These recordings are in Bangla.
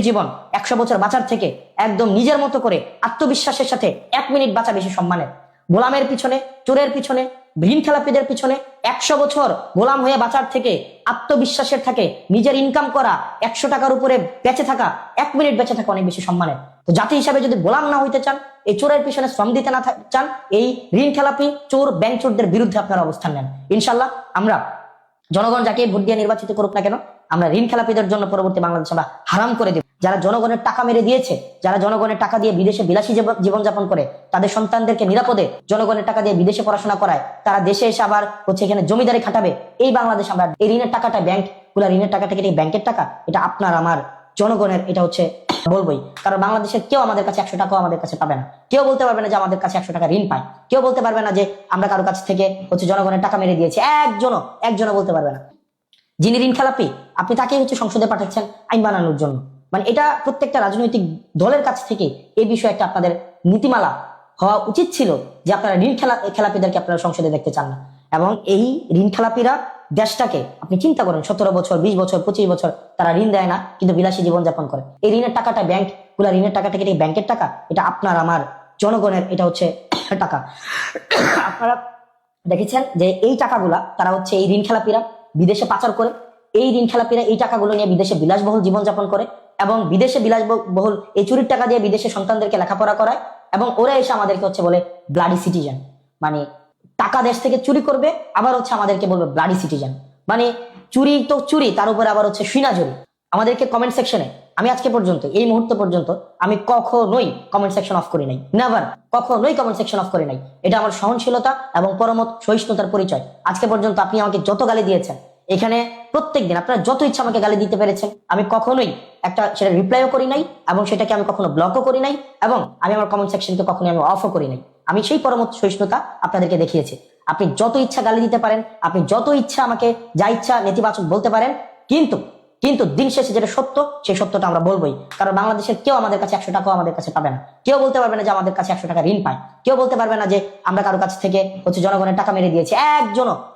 জীবন 100 বছর বাঁচার থেকে একদম নিজের মতো করে আত্মবিশ্বাসের সাথে 1 মিনিট বাঁচা বেশি সম্মানের। গোলামের পিছনে, চোরের পিছনে, ঋণ খেলাপিদের পিছনে 100 বছর গোলাম হয়ে বাঁচার থেকে আত্মবিশ্বাসের থাকে নিজের ইনকাম করা 100 টাকার উপরে বেঁচে থাকা, 1 মিনিট বেঁচে থাকা অনেক বেশি সম্মানের। তো জাতি হিসাবে যদি গোলাম না হইতে চান, এই চোরের পিছনে শ্রম দিতে না চান, এই ঋণ খেলাপি চোর ব্যাংক চোরদের বিরুদ্ধে আপনারা অবস্থান নেন। ইনশাল্লাহ আমরা জনগণ যাকে ভোট দিয়ে নির্বাচিত করুক না কেন, আমরা ঋণ খেলাপিদের জন্য পরবর্তী বাংলাদেশ আমরা হারাম করে দেব। যারা জনগণের টাকা মেরে দিয়েছে, যারা জনগণের টাকা দিয়ে বিদেশে বিলাসী জীবনযাপন করে, তাদের সন্তানদেরকে নিরাপদে জনগণের টাকা দিয়ে বিদেশে পড়াশোনা করায়, তারা দেশে এসে আবার এখানে জমিদারি খাটাবে, এই বাংলাদেশ আমরা এই ঋণের টাকাটা ঋণের টাকাটা কি ব্যাংকের টাকা? এটা আপনার আমার জনগণের, এটা বলবোই। কারণ বাংলাদেশের কেউ আমাদের কাছে 100 টাকাও আমাদের কাছে পাবে না। কেউ বলতে পারবে না যে আমাদের কাছে 100 টাকা ঋণ পায়। কেউ বলতে পারবে না যে আমরা কারো কাছ থেকে জনগণের টাকা মেরে দিয়েছি। একজনও বলতে পারবে না। যিনি ঋণ খেলাপি, আপনি তাকে সংসদে পাঠাচ্ছেন আইন বানানোর জন্য। মানে এটা প্রত্যেকটা রাজনৈতিক দলের কাছ থেকে এই বিষয়ে একটা আপনাদের নীতিমালা হওয়া উচিত ছিল যে আপনারা ঋণ খেলাপিদেরকে আপনারা সংসদে দেখতে চান না। এবং এই ঋণ খেলাপিরা দেশটাকে আপনি চিন্তা করেন, 17 বছর, 20 বছর, 25 বছর তারা ঋণ দেয় না, কিন্তু বিলাসী জীবনযাপন করে। এই ঋণের টাকাটা ঋণের টাকাটা কি ব্যাংকের টাকা? এটা আপনার আমার জনগণের, এটা টাকা। আপনারা দেখেছেন যে এই টাকাগুলা তারা এই ঋণ খেলাপিরা বিদেশে পাচার করে। এই ঋণ খেলাপিরা এই টাকাগুলো নিয়ে বিদেশে বিলাসবহুল জীবনযাপন করে, এবং বিদেশে বিলাসবহুল এই চুরির টাকা দিয়ে বিদেশে সন্তানদেরকে লেখাপড়া করায়। এবং ওরা এসে আমাদেরকে বলে ব্লাডি সিটিজেন। মানে টাকা দেশ থেকে চুরি করবে, আবার আমাদেরকে বলবে ব্লাডি সিটিজেন। মানে চুরি তো চুরি, তার উপরে আবার সিনাজুরি। আমাদেরকে কমেন্ট সেকশনে, আমি আজকে পর্যন্ত, এই মুহূর্ত পর্যন্ত আমি কখনোই কমেন্ট সেকশন অফ করি নাই। নেভার, কখনোই কমেন্ট সেকশন অফ করি নাই। এটা আমার সহনশীলতা এবং পরমত সহিষ্ণুতার পরিচয়। আজকে পর্যন্ত আপনি আমাকে যত গালি দিয়েছেন, এখানে প্রত্যেকদিন আপনারা যত ইচ্ছা আমাকে গালি দিতে পেরেছেন, আমি কখনোই সেটা রিপ্লাইও করি নাই, এবং সেটাকে আমি কখনো ব্লকও করি নাই, এবং আমি আমার কমেন্ট সেকশনকে কখনোই আমি অফও করি নাই। আমি সেই পরমত সহিষ্ণুতা আপনাদেরকে দেখিয়েছি। আপনি যত ইচ্ছা গালি দিতে পারেন, আপনি যত ইচ্ছা আমাকে যা ইচ্ছা নেতিবাচক বলতে পারেন, কিন্তু দিন শেষে যেটা সত্য, সেই সত্যটা আমরা বলবোই। কারণ বাংলাদেশের কেউ আমাদের কাছে 100 টাকাও আমাদের কাছে পাবে না। কেউ বলতে পারবে না যে আমাদের কাছে 100 টাকা ঋণ পায়। কেউ বলতে পারবে না যে আমরা কারো কাছ থেকে জনগণের টাকা মেরে দিয়েছি।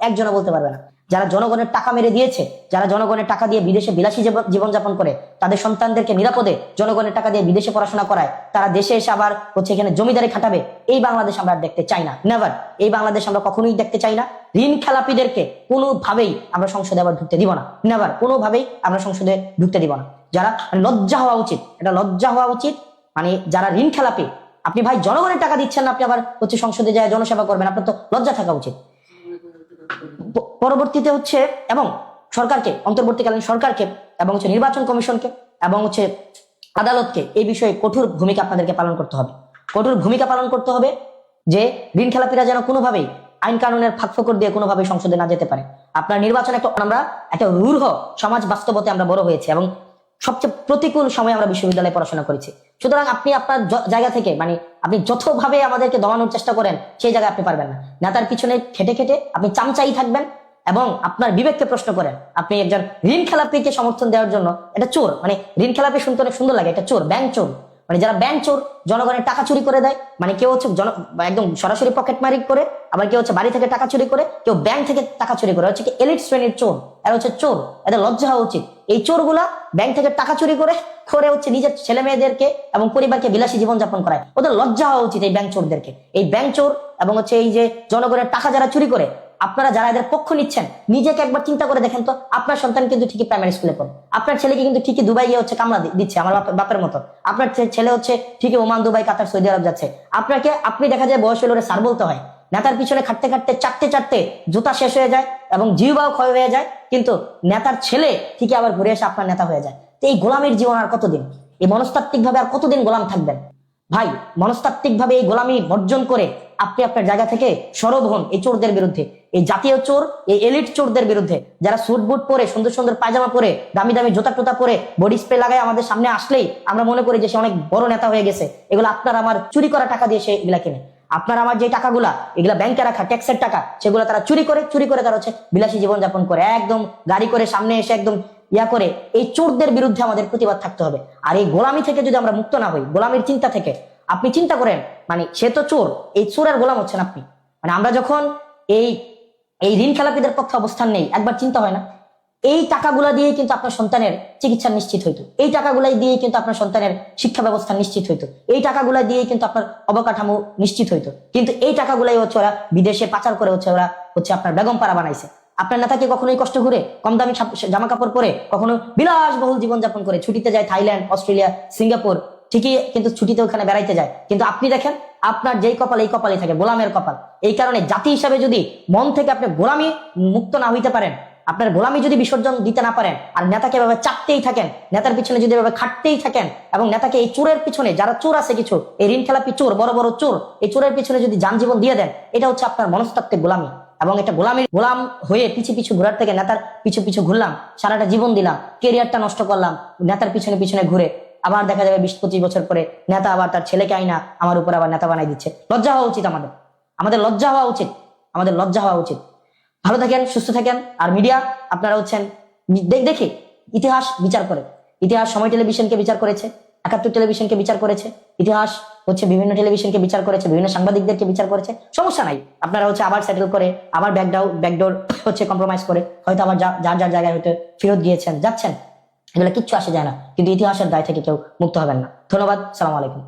একজনও বলতে পারবে না। যারা জনগণের টাকা মেরে দিয়েছে, যারা জনগণের টাকা দিয়ে বিদেশে বিলাসী জীবনযাপন করে, তাদের সন্তানদেরকে নিরাপদে জনগণের টাকা দিয়ে বিদেশে পড়াশোনা করায়, তারা দেশে এসে আবার এখানে জমিদারি খাটাবে, এই বাংলাদেশ আমরা দেখতে চাই না। নেভার, এই বাংলাদেশ আমরা কখনোই দেখতে চাই না। ঋণ খেলাপিদেরকে কোনোভাবেই আমরা সংসদে আবার ঢুকতে দিব না। নেভার, কোনোভাবেই আমরা সংসদে ঢুকতে দিব না। যারা লজ্জা হওয়া উচিত, এটা লজ্জা হওয়া উচিত। মানে যারা ঋণ খেলাপি, আপনি ভাই জনগণের টাকা দিচ্ছেন না, আপনি আবার সংসদে যায় জনসেবা করবেন, আপনার তো লজ্জা থাকা উচিত। পরবর্তীতে এবং সরকারকে, অন্তর্বর্তীকালীন সরকারকে এবং নির্বাচন কমিশনকে এবং আদালতকে এই বিষয়ে কঠোর ভূমিকা আপনাদেরকে পালন করতে হবে। কঠোর ভূমিকা পালন করতে হবে যে ঋণ খেলাপিরা যেন কোনোভাবেই আইন কানুনের ফাঁকফোকর দিয়ে কোনোভাবেই সংসদে না যেতে পারে। আপনার নির্বাচন আমরা একটা রূঢ় সমাজ বাস্তবতে আমরা বড় হয়েছি, এবং সবচেয়ে প্রতিকূল সময় আমরা বিশ্ববিদ্যালয়ে পড়াশোনা করেছি। সুতরাং আপনি আপনার জায়গা থেকে, মানে আপনি যতভাবে আমাদেরকে দমানোর চেষ্টা করেন, সেই জায়গায় আপনি পারবেন না। নেতার পিছনে খেটে খেটে আপনি চামচাই থাকবেন, এবং আপনার বিবেককে প্রশ্ন করেন। আপনি একজন ঋণ খেলাপিকে সমর্থন দেওয়ার জন্য, এটা চোর, মানে ঋণ খেলাপি শুনতে অনেক সুন্দর লাগে, এটা চোর, ব্যাংক চোর। মানে যারা ব্যাংক চোর, জনগণের টাকা চুরি করে দেয়, মানে কেউ একদম সরাসরি পকেট মারি করে, আবার কেউ বাড়ি থেকে টাকা চুরি করে, কেউ ব্যাংক থেকে টাকা চুরি করে, কি এলিট শ্রেণীর চোর। এরা চোর, এদের লজ্জা হওয়া উচিত। এই চোরগুলা ব্যাংক থেকে টাকা চুরি করে নিজের ছেলে মেয়েদেরকে এবং পরিবারকে বিলাসী জীবনযাপন করায়। ওদের লজ্জা হওয়া উচিত এই ব্যাংক চোরদেরকে। এই ব্যাংক চোর এবং এই যে জনগণের টাকা যারা চুরি করে, আপনারা যারা এদের পক্ষ নিচ্ছেন, নিজেকে একবার চিন্তা করে দেখেন তো। আপনার সন্তান কিন্তু ঠিকই প্রাইমারি স্কুলে পড়ে, আপনার ছেলেকে কিন্তু ঠিকই দুবাই গিয়ে কামলা দিচ্ছে আমার বাপের মতো। আপনার ছেলে ঠিকই ওমান, দুবাই, কাতার, সৌদি আরব যাচ্ছে। আপনি দেখা যায় বয়স হলে স্যার বলতে হয়। নেতার পিছনে খাটতে খাটতে চাটতে জুতা শেষ হয়ে যায় এবং জিহ্বাও ক্ষয় হয়ে যায়, কিন্তু নেতার ছেলে ঠিকই আবার ঘুরে এসে আপনার নেতা হয়ে যায়। তো এই গোলামের জীবন আর কতদিন? এই মনস্তাত্ত্বিক ভাবে আর কতদিন গোলাম থাকবেন? ভাই, মনস্তাত্ত্বিক ভাবে এই গোলামি বর্জন করে আপনি আপনার জায়গা থেকে সরব হন এই চোরদের বিরুদ্ধে, এই জাতীয় চোর, এই এলিট চোরদের বিরুদ্ধে। যারা স্যুট বুট পরে, সুন্দর সুন্দর পায়জামা পরে, দামি দামি জুতা টোতা পরে, বডি স্প্রে লাগায় আমাদের সামনে আসলেই আমরা মনে করি যে সে অনেক বড় নেতা হয়ে গেছে। এগুলো আপনার আমার চুরি করা টাকা দিয়ে সে এগুলা কিনে। আপনার আমার যে টাকাগুলা, এগুলা ব্যাংকে রাখা ট্যাক্সের টাকা, সেগুলো তারা চুরি করে তারা বিলাসী জীবনযাপন করে, একদম গাড়ি করে সামনে এসে একদম করে। এই চোরদের বিরুদ্ধে আমাদের প্রতিবাদ থাকতে হবে। আর এই গোলামি থেকে যদি আমরা মুক্ত না হই, গোলামির চিন্তা থেকে, আপনি চিন্তা করেন, মানে সে তো চোর, এই চোরের গোলাম হচ্ছেন আপনি। মানে আমরা যখন এই ঋণ খেলাপিদের পক্ষে অবস্থান নেই, একবার চিন্তা হয় না এই টাকাগুলা দিয়েই কিন্তু আপনার সন্তানের চিকিৎসা নিশ্চিত হইতো, এই টাকাগুলাই দিয়েই কিন্তু আপনার সন্তানের শিক্ষা ব্যবস্থা নিশ্চিত হইতো, এই টাকাগুলা দিয়েই কিন্তু আপনার অবকাঠামো নিশ্চিত হইতো। কিন্তু এই টাকাগুলাই হচ্ছে ওরা বিদেশে পাচার করে ওরা আপনার বেগম পাড়া বানাইছে। আপনার নেতাকে কখনোই কষ্ট করে কম দামি জামা কাপড় পরে, কখনো বিলাসবহুল জীবনযাপন করে ছুটিতে যায় থাইল্যান্ড, অস্ট্রেলিয়া, সিঙ্গাপুর, ঠিকই কিন্তু ছুটিতে ওখানে বেড়াইতে যায়। কিন্তু আপনি দেখেন আপনার যেই কপাল এই কপালই থাকে, গোলামের কপাল। এই কারণে জাতি হিসাবে যদি মন থেকে আপনি গোলামি মুক্ত না হইতে পারেন, আপনার গোলামি যদি বিসর্জন দিতে না পারেন, আর নেতাকে এভাবে চাপতেই থাকেন, নেতার পিছনে যদি এভাবে খাটতেই থাকেন, এবং নেতাকে এই চোরের পিছনে, যারা চোর আছে কিছু, এই ঋণ খেলাপি চোর, বড় বড় চোর, এই চোরের পিছনে যদি যানজীবন দিয়ে দেন, এটা হচ্ছে আপনার মনস্তাত্ত্বিক গোলামি। এবং এটা গোলাম হয়ে পিছু পিছু ঘোরার থেকে নেতার পিছু পিছু ঘুরলাম, সারাটা জীবন দিলাম, কেরিয়ারটা নষ্ট করলাম, নেতার পিছনে পিছনে ঘুরে আবার দেখা যাবে 20-25 বছর পরে নেতা আবার তার ছেলেকে আইনা আমার উপর আবার নেতা বানাই দিচ্ছে। লজ্জা হওয়া উচিত আমাদের লজ্জা হওয়া উচিত, আমাদের লজ্জা হওয়া উচিত। ভালো থাকেন, সুস্থ থাকেন। আর মিডিয়া আপনারা হচ্ছেন দেখে ইতিহাস বিচার করে, ইতিহাস সময় টেলিভিশনকে বিচার করেছে, 71 টেলিভিশনকে বিচার করেছে, ইতিহাস হচ্ছে বিভিন্ন টেলিভিশনকে বিচার করেছে, বিভিন্ন সাংবাদিকদেরকে বিচার করেছে। সমস্যা নাই, আপনারা হচ্ছে আবার সেটেল করে, আবার ব্যাকডোর হচ্ছে কম্প্রোমাইজ করে হয়তো আবার যার যার জায়গায় হয়তো ফেরত গিয়েছেন, যাচ্ছেন, এগুলো কিচ্ছু আসে যায় না, কিন্তু ইতিহাসের দায় থেকে কেউ মুক্ত হবেন না। ধন্যবাদ, সালাম আলাইকুম।